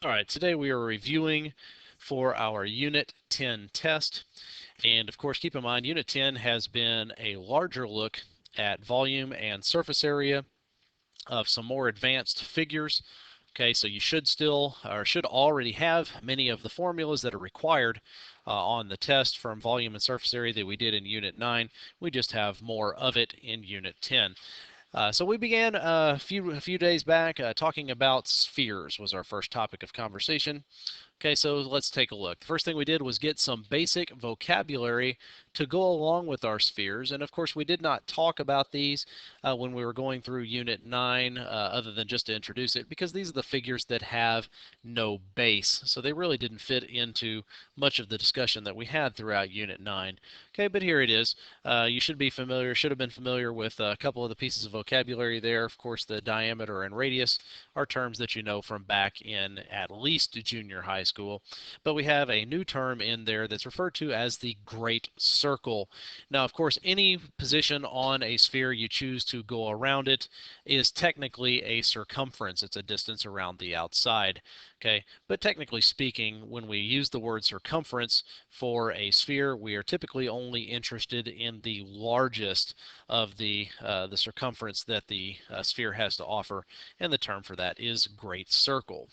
All right, today we are reviewing for our Unit 10 test. And of course, keep in mind, Unit 10 has been a larger look at volume and surface area of some more advanced figures. Okay, so you should still, or should already have many of the formulas that are required on the test from volume and surface area that we did in Unit 9. We just have more of it in Unit 10. So we began a few days back talking about spheres was our first topic of conversation. Okay, so let's take a look. The first thing we did was get some basic vocabulary to go along with our spheres. And of course, we did not talk about these when we were going through Unit 9, other than just to introduce it, because these are the figures that have no base. So they really didn't fit into much of the discussion that we had throughout Unit 9. Okay, but here it is. You should have been familiar with a couple of the pieces of vocabulary there. Of course, the diameter and radius are terms that you know from back in at least junior high school. But we have a new term in there that's referred to as the great circle. Now, of course, any position on a sphere you choose to go around it is technically a circumference. It's a distance around the outside. Okay, but technically speaking, when we use the word circumference for a sphere, we are typically only interested in the largest of the circumference that the sphere has to offer, and the term for that is great circle.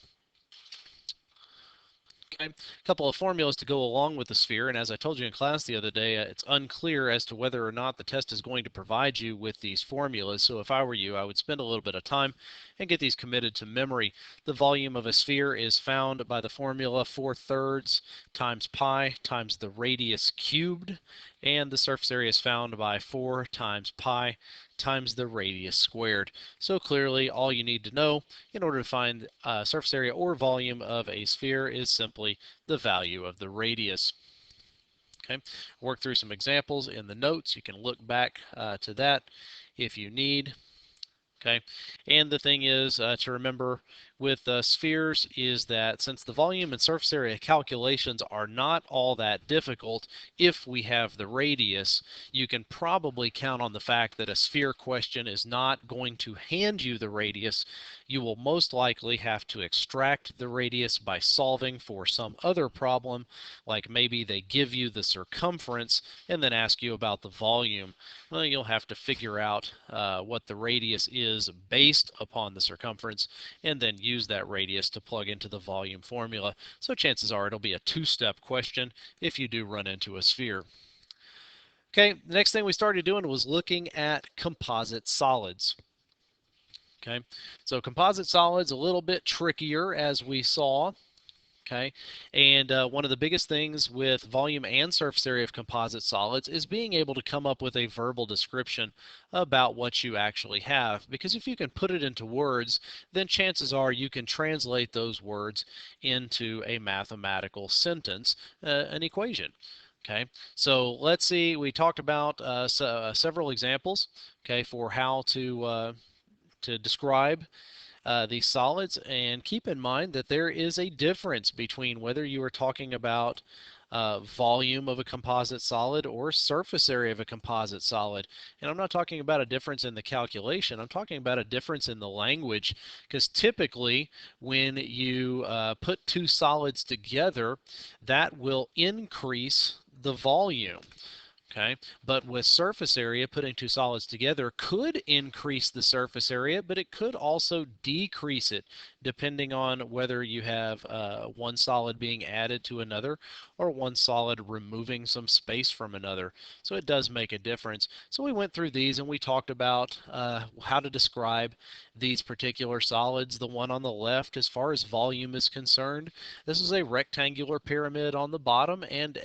Okay, a couple of formulas to go along with the sphere, and as I told you in class the other day, it's unclear as to whether or not the test is going to provide you with these formulas. So if I were you, I would spend a little bit of time and get these committed to memory. The volume of a sphere is found by the formula 4/3 times pi times the radius cubed, and the surface area is found by 4 times pi times the radius squared. So clearly all you need to know in order to find surface area or volume of a sphere is simply the value of the radius. Okay, work through some examples in the notes. You can look back to that if you need. Okay, and the thing is to remember with spheres is that since the volume and surface area calculations are not all that difficult, if we have the radius, you can probably count on the fact that a sphere question is not going to hand you the radius. You will most likely have to extract the radius by solving for some other problem, like maybe they give you the circumference and then ask you about the volume. Well, you'll have to figure out what the radius is based upon the circumference and then use that radius to plug into the volume formula. So chances are it'll be a two-step question if you do run into a sphere. Okay, the next thing we started doing was looking at composite solids. Okay, so composite solids a little bit trickier as we saw. Okay, and one of the biggest things with volume and surface area of composite solids is being able to come up with a verbal description about what you actually have. Because if you can put it into words, then chances are you can translate those words into a mathematical sentence, an equation. Okay, so let's see, we talked about several examples, okay, for how to describe these solids, and keep in mind that there is a difference between whether you are talking about volume of a composite solid or surface area of a composite solid. And I'm not talking about a difference in the calculation, I'm talking about a difference in the language, because typically when you put two solids together, that will increase the volume. Okay, but with surface area, putting two solids together could increase the surface area, but it could also decrease it depending on whether you have one solid being added to another or one solid removing some space from another. So it does make a difference. So we went through these and we talked about how to describe these particular solids. The one on the left, as far as volume is concerned, this is a rectangular pyramid on the bottom and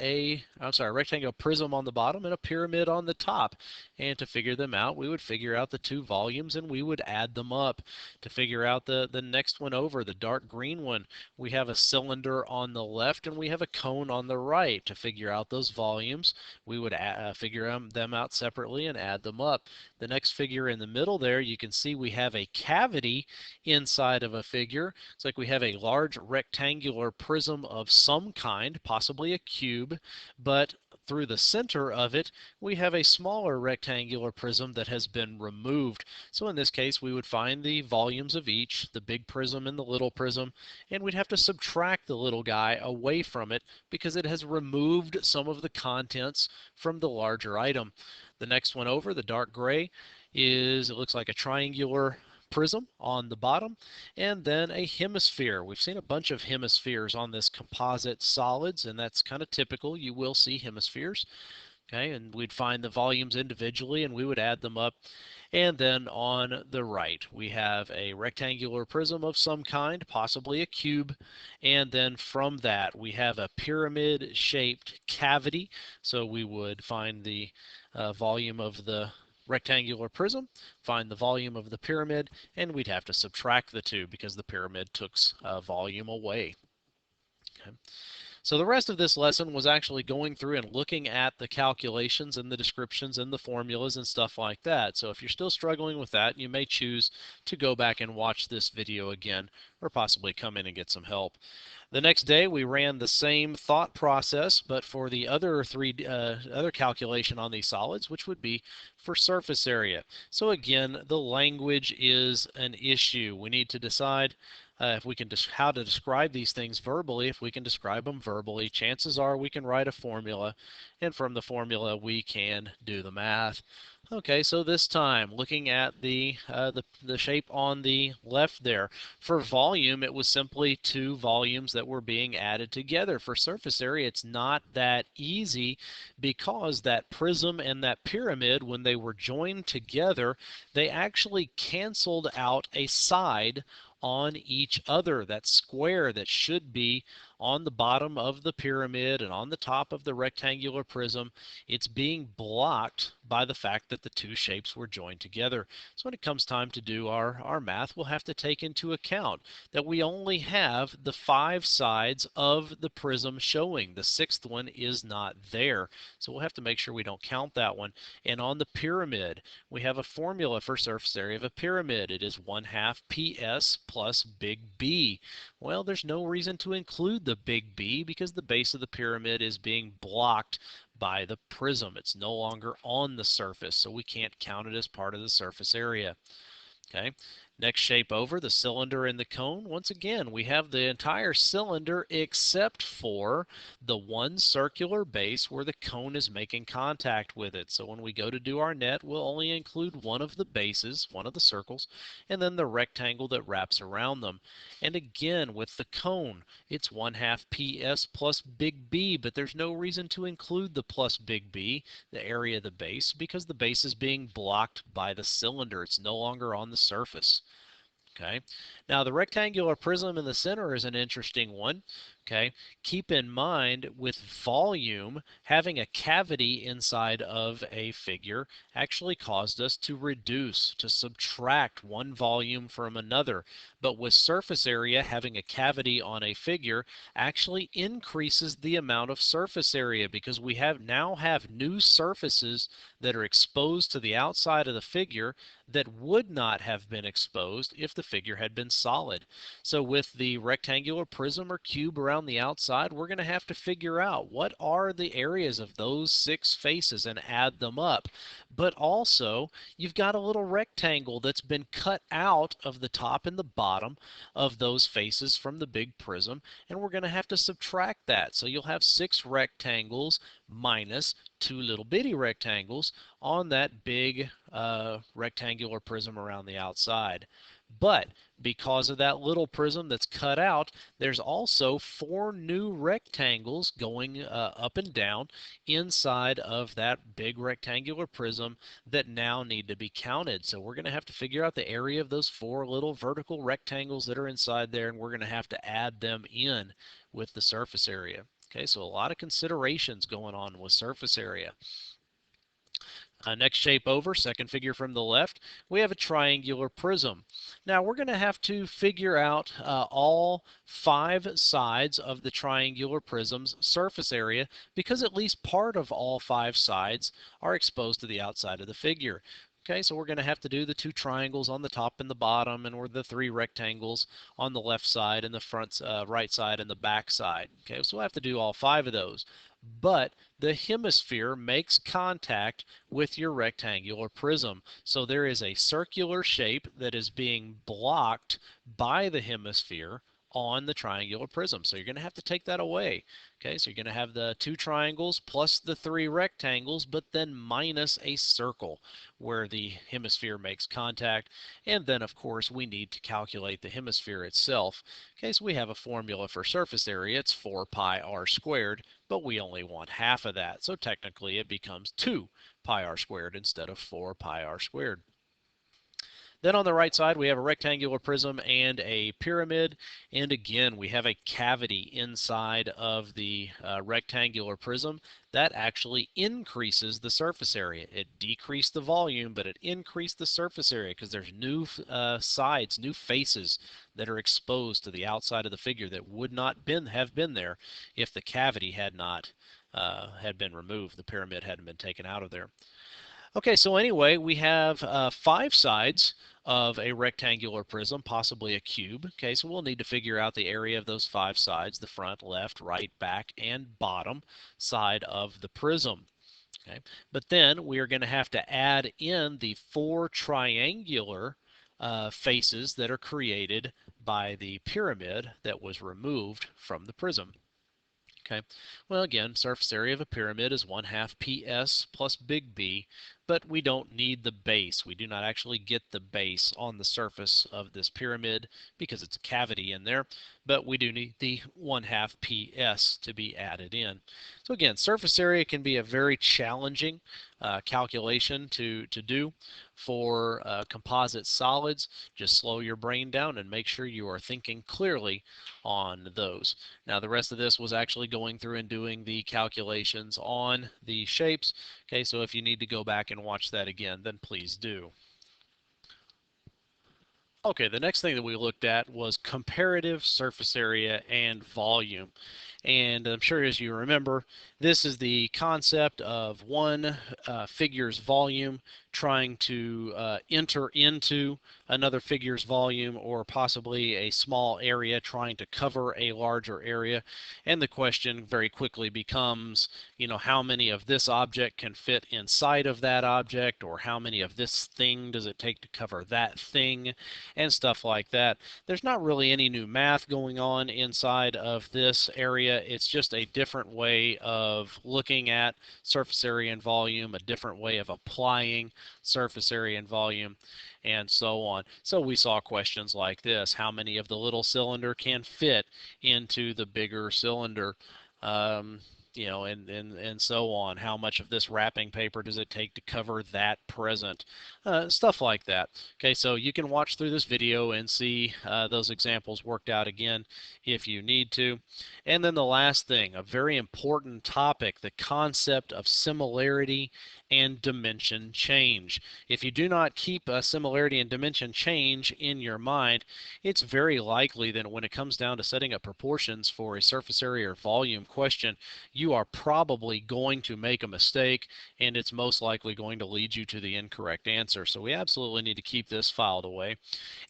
rectangular prism on the bottom and a pyramid on the top. And to figure them out, we would figure out the two volumes and we would add them up. To figure out the next one over, the dark green one, we have a cylinder on the left and we have a cone on the right. To figure out those volumes, we would figure them out separately and add them up. The next figure in the middle there, you can see we have a cavity inside of a figure. It's like we have a large rectangular prism of some kind, possibly a cube, but through the center of it, we have a smaller rectangular prism that has been removed. So in this case, we would find the volumes of each, the big prism and the little prism, and we'd have to subtract the little guy away from it because it has removed some of the contents from the larger item. The next one over, the dark gray, it looks like a triangular prism on the bottom, and then a hemisphere. We've seen a bunch of hemispheres on this composite solids, and that's kind of typical. You will see hemispheres. Okay, and we'd find the volumes individually and we would add them up. And then on the right, we have a rectangular prism of some kind, possibly a cube. And then from that, we have a pyramid-shaped cavity. So we would find the volume of the rectangular prism, find the volume of the pyramid, and we'd have to subtract the two because the pyramid took volume away. Okay. So the rest of this lesson was actually going through and looking at the calculations and the descriptions and the formulas and stuff like that. So if you're still struggling with that, you may choose to go back and watch this video again, or possibly come in and get some help. The next day we ran the same thought process, but for the other other calculation on these solids, which would be for surface area. So again, the language is an issue. We need to decide if we can how to describe these things verbally. If we can describe them verbally, chances are we can write a formula, and from the formula we can do the math. Okay, so this time looking at the shape on the left there, for volume it was simply two volumes that were being added together. For surface area it's not that easy because that prism and that pyramid, when they were joined together, they actually canceled out a side on each other. That square that should be on the bottom of the pyramid and on the top of the rectangular prism, it's being blocked by the fact that the two shapes were joined together. So when it comes time to do our math, we'll have to take into account that we only have the 5 sides of the prism showing. The 6th one is not there. So we'll have to make sure we don't count that one. And on the pyramid, we have a formula for surface area of a pyramid. It is 1/2 PS plus big B. Well, there's no reason to include the big B because the base of the pyramid is being blocked by the prism. It's no longer on the surface, so we can't count it as part of the surface area. Okay. Next shape over, the cylinder and the cone. Once again, we have the entire cylinder except for the one circular base where the cone is making contact with it. So when we go to do our net, we'll only include one of the bases, one of the circles, and then the rectangle that wraps around them. And again, with the cone, it's 1/2 PS plus big B, but there's no reason to include the plus big B, the area of the base, because the base is being blocked by the cylinder. It's no longer on the surface. Okay, now the rectangular prism in the center is an interesting one. Okay, keep in mind with volume, having a cavity inside of a figure actually caused us to reduce, to subtract one volume from another. But with surface area, having a cavity on a figure actually increases the amount of surface area because we now have new surfaces that are exposed to the outside of the figure that would not have been exposed if the figure had been solid. So with the rectangular prism or cube around the outside, we're going to have to figure out what are the areas of those 6 faces and add them up. But also, you've got a little rectangle that's been cut out of the top and the bottom of those faces from the big prism, and we're going to have to subtract that. So you'll have 6 rectangles minus 2 little bitty rectangles on that big rectangular prism around the outside. But because of that little prism that's cut out, there's also 4 new rectangles going up and down inside of that big rectangular prism that now need to be counted. So we're going to have to figure out the area of those 4 little vertical rectangles that are inside there, and we're going to have to add them in with the surface area. Okay, so a lot of considerations going on with surface area. Next shape over, second figure from the left, we have a triangular prism. Now we're going to have to figure out all 5 sides of the triangular prism's surface area because at least part of all 5 sides are exposed to the outside of the figure. Okay, so we're going to have to do the 2 triangles on the top and the bottom, and or the 3 rectangles on the left side and the front, right side and the back side. Okay, so we'll have to do all 5 of those. But the hemisphere makes contact with your rectangular prism. So there is a circular shape that is being blocked by the hemisphere on the triangular prism. So you're going to have to take that away. Okay, so you're going to have the 2 triangles plus the 3 rectangles, but then minus a circle where the hemisphere makes contact. And then, of course, we need to calculate the hemisphere itself. Okay, so we have a formula for surface area. It's 4 pi r squared, but we only want half of that. So technically it becomes 2 pi r squared instead of 4 pi r squared. Then on the right side, we have a rectangular prism and a pyramid. And again, we have a cavity inside of the rectangular prism. That actually increases the surface area. It decreased the volume, but it increased the surface area because there's new sides, new faces that are exposed to the outside of the figure that would not have been there if the cavity had not had been removed. The pyramid hadn't been taken out of there. Okay, so anyway, we have 5 sides of a rectangular prism, possibly a cube. Okay, so we'll need to figure out the area of those 5 sides, the front, left, right, back, and bottom side of the prism. Okay, but then we are going to have to add in the 4 triangular faces that are created by the pyramid that was removed from the prism. Okay, well again, surface area of a pyramid is 1/2 PS plus big B, but we don't need the base. We do not actually get the base on the surface of this pyramid because it's a cavity in there, but we do need the 1/2 PS to be added in. So again, surface area can be a very challenging calculation to do for composite solids. Just slow your brain down and make sure you are thinking clearly on those. Now the rest of this was actually going through and doing the calculations on the shapes. Okay, so if you need to go back and watch that again, then please do. Okay, the next thing that we looked at was comparative surface area and volume. And I'm sure as you remember, this is the concept of one figure's volume trying to enter into another figure's volume, or possibly a small area trying to cover a larger area. And the question very quickly becomes, you know, how many of this object can fit inside of that object, or how many of this thing does it take to cover that thing, and stuff like that. There's not really any new math going on inside of this area. It's just a different way of looking at surface area and volume, a different way of applying surface area and volume, and so on. So we saw questions like this: how many of the little cylinder can fit into the bigger cylinder? You know, and so on. How much of this wrapping paper does it take to cover that present? Stuff like that. Okay, so you can watch through this video and see those examples worked out again if you need to. And then the last thing, a very important topic, the concept of similarity and dimension change. If you do not keep a similarity and dimension change in your mind, it's very likely that when it comes down to setting up proportions for a surface area or volume question, you are probably going to make a mistake, and it's most likely going to lead you to the incorrect answer. So we absolutely need to keep this filed away.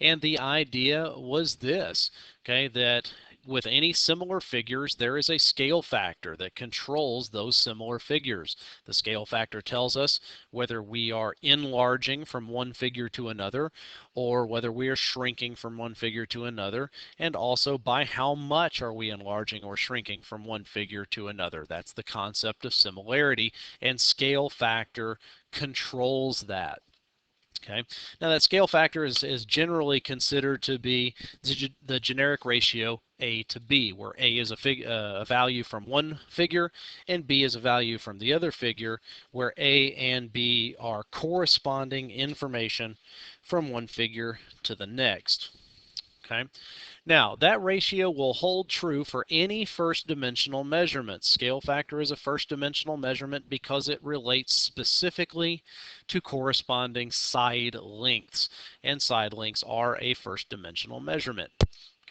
And the idea was this, okay, that with any similar figures, there is a scale factor that controls those similar figures. The scale factor tells us whether we are enlarging from one figure to another, or whether we are shrinking from one figure to another, and also by how much are we enlarging or shrinking from one figure to another. That's the concept of similarity, and scale factor controls that. Okay. Now that scale factor is generally considered to be the generic ratio A to B, where A is a value from one figure and B is a value from the other figure, where A and B are corresponding information from one figure to the next. Okay. Now, that ratio will hold true for any first-dimensional measurement. Scale factor is a first-dimensional measurement because it relates specifically to corresponding side lengths, and side lengths are a first-dimensional measurement.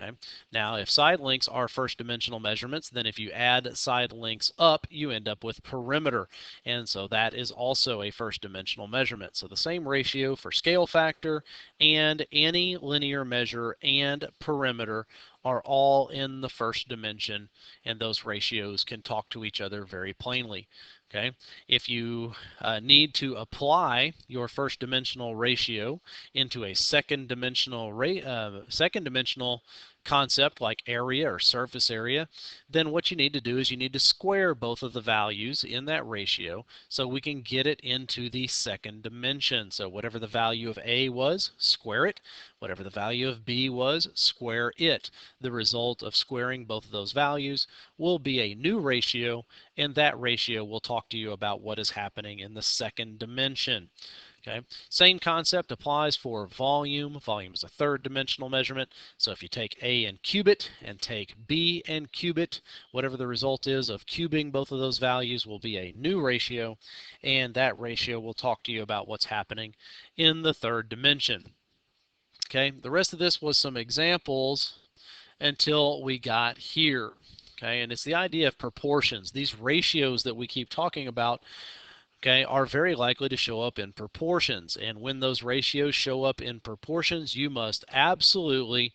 Okay. Now, if side lengths are first dimensional measurements, then if you add side lengths up, you end up with perimeter. And so that is also a first dimensional measurement. So the same ratio for scale factor and any linear measure and perimeter are all in the first dimension, and those ratios can talk to each other very plainly. Okay. If you need to apply your first dimensional ratio into a second dimensional concept like area or surface area, then what you need to do is you need to square both of the values in that ratio so we can get it into the second dimension. So whatever the value of A was, square it. Whatever the value of B was, square it. The result of squaring both of those values will be a new ratio, and that ratio will talk to you about what is happening in the second dimension. Okay. Same concept applies for volume. Volume is a third dimensional measurement. So if you take A and cube it and take B and cube it, whatever the result is of cubing both of those values will be a new ratio, and that ratio will talk to you about what's happening in the third dimension. Okay. The rest of this was some examples until we got here. Okay. And it's the idea of proportions. These ratios that we keep talking about, okay, are very likely to show up in proportions. And when those ratios show up in proportions, you must absolutely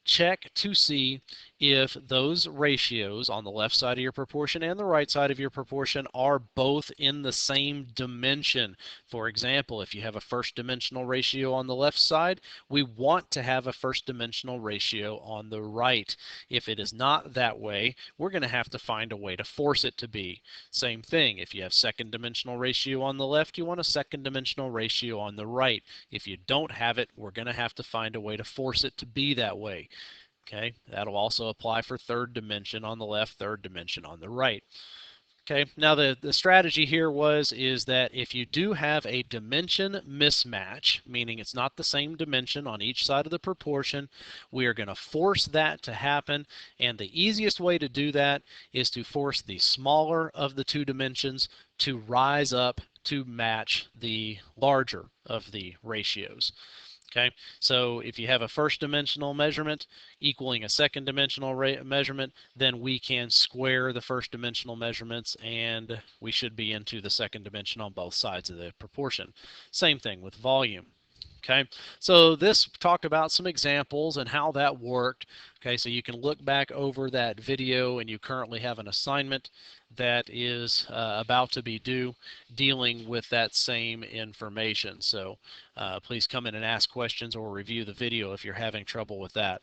check to see if those ratios on the left side of your proportion and the right side of your proportion are both in the same dimension. For example, if you have a first dimensional ratio on the left side, we want to have a first dimensional ratio on the right. If it is not that way, we're going to have to find a way to force it to be. Same thing, if you have second dimensional ratio on the left, you want a second dimensional ratio on the right. If you don't have it, we're going to have to find a way to force it to be that way. Okay, that'll also apply for third dimension on the left, third dimension on the right. Okay, now the strategy here is that if you do have a dimension mismatch, meaning it's not the same dimension on each side of the proportion, we are going to force that to happen, and the easiest way to do that is to force the smaller of the two dimensions to rise up to match the larger of the ratios. Okay, so if you have a first dimensional measurement equaling a second dimensional measurement, then we can square the first dimensional measurements and we should be into the second dimension on both sides of the proportion. Same thing with volume. Okay, so this talked about some examples and how that worked. Okay, so you can look back over that video, and you currently have an assignment that is about to be due dealing with that same information. So please come in and ask questions or review the video if you're having trouble with that.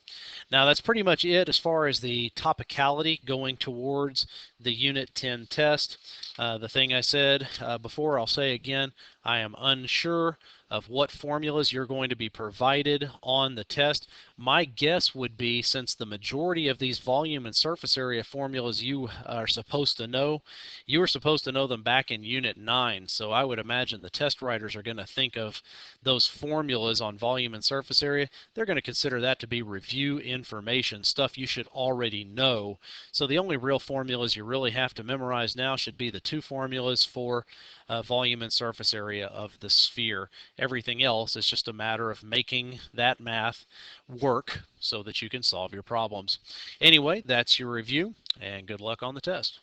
Now that's pretty much it as far as the topicality going towards the Unit 10 test. The thing I said before, I'll say again, I am unsure of what formulas you're going to be provided on the test. My guess would be, since the majority of these volume and surface area formulas you are supposed to know, you were supposed to know them back in Unit 9. So I would imagine the test writers are going to think of those formulas on volume and surface area. They're going to consider that to be review information, stuff you should already know. So the only real formulas you really have to memorize now should be the two formulas for volume and surface area of the sphere. Everything else is just a matter of making that math work so that you can solve your problems. Anyway, that's your review, and good luck on the test.